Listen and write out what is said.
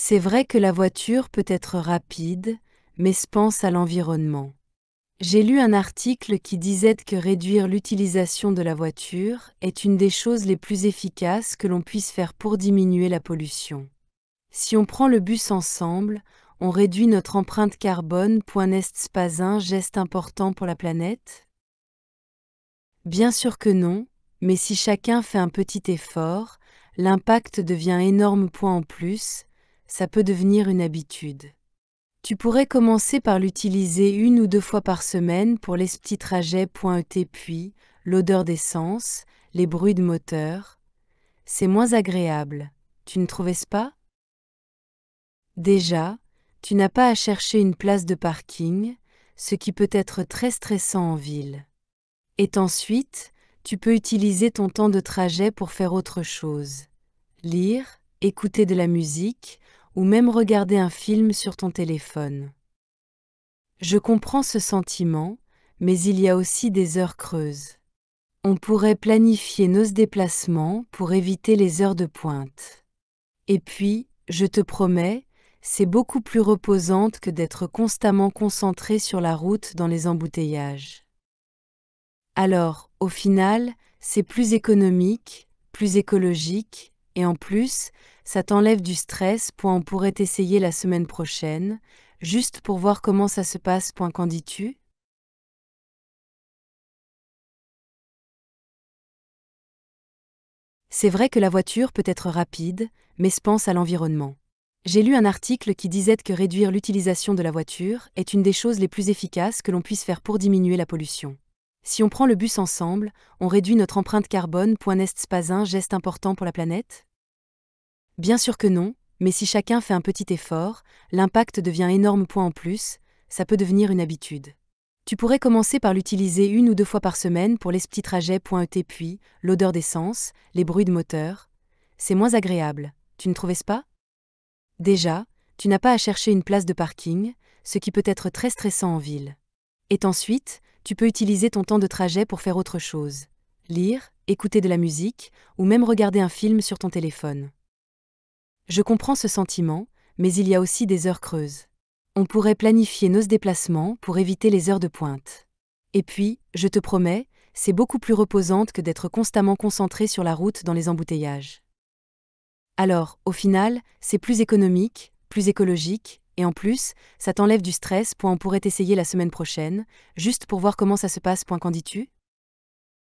C'est vrai que la voiture peut être rapide, mais pense à l'environnement. J'ai lu un article qui disait que réduire l'utilisation de la voiture est une des choses les plus efficaces que l'on puisse faire pour diminuer la pollution. Si on prend le bus ensemble, on réduit notre empreinte carbone. N'est-ce pas un geste important pour la planète? Bien sûr que non, mais si chacun fait un petit effort, l'impact devient énorme. En plus, ça peut devenir une habitude. Tu pourrais commencer par l'utiliser 1 ou 2 fois par semaine pour les petits trajets. Puis, l'odeur d'essence, les bruits de moteur, c'est moins agréable, tu ne trouves pas? Déjà, tu n'as pas à chercher une place de parking, ce qui peut être très stressant en ville. Et ensuite, tu peux utiliser ton temps de trajet pour faire autre chose. Lire, écouter de la musique, ou même regarder un film sur ton téléphone. Je comprends ce sentiment, mais il y a aussi des heures creuses. On pourrait planifier nos déplacements pour éviter les heures de pointe. Et puis, je te promets, c'est beaucoup plus reposante que d'être constamment concentré sur la route dans les embouteillages. Alors, au final, c'est plus économique, plus écologique, et en plus, ça t'enlève du stress. On pourrait essayer la semaine prochaine, juste pour voir comment ça se passe. Qu'en dis-tu? C'est vrai que la voiture peut être rapide, mais pense à l'environnement. J'ai lu un article qui disait que réduire l'utilisation de la voiture est une des choses les plus efficaces que l'on puisse faire pour diminuer la pollution. Si on prend le bus ensemble, on réduit notre empreinte carbone. N'est-ce pas un geste important pour la planète? Bien sûr que non, mais si chacun fait un petit effort, l'impact devient énorme. En plus, ça peut devenir une habitude. Tu pourrais commencer par l'utiliser 1 ou 2 fois par semaine pour les petits trajets. Puis, l'odeur d'essence, les bruits de moteur, c'est moins agréable, tu ne trouves pas? Déjà, tu n'as pas à chercher une place de parking, ce qui peut être très stressant en ville. Et ensuite, tu peux utiliser ton temps de trajet pour faire autre chose. Lire, écouter de la musique, ou même regarder un film sur ton téléphone. Je comprends ce sentiment, mais il y a aussi des heures creuses. On pourrait planifier nos déplacements pour éviter les heures de pointe. Et puis, je te promets, c'est beaucoup plus reposante que d'être constamment concentré sur la route dans les embouteillages. Alors, au final, c'est plus économique, plus écologique, et en plus, ça t'enlève du stress. On pourrait essayer la semaine prochaine, juste pour voir comment ça se passe. Qu'en dis-tu?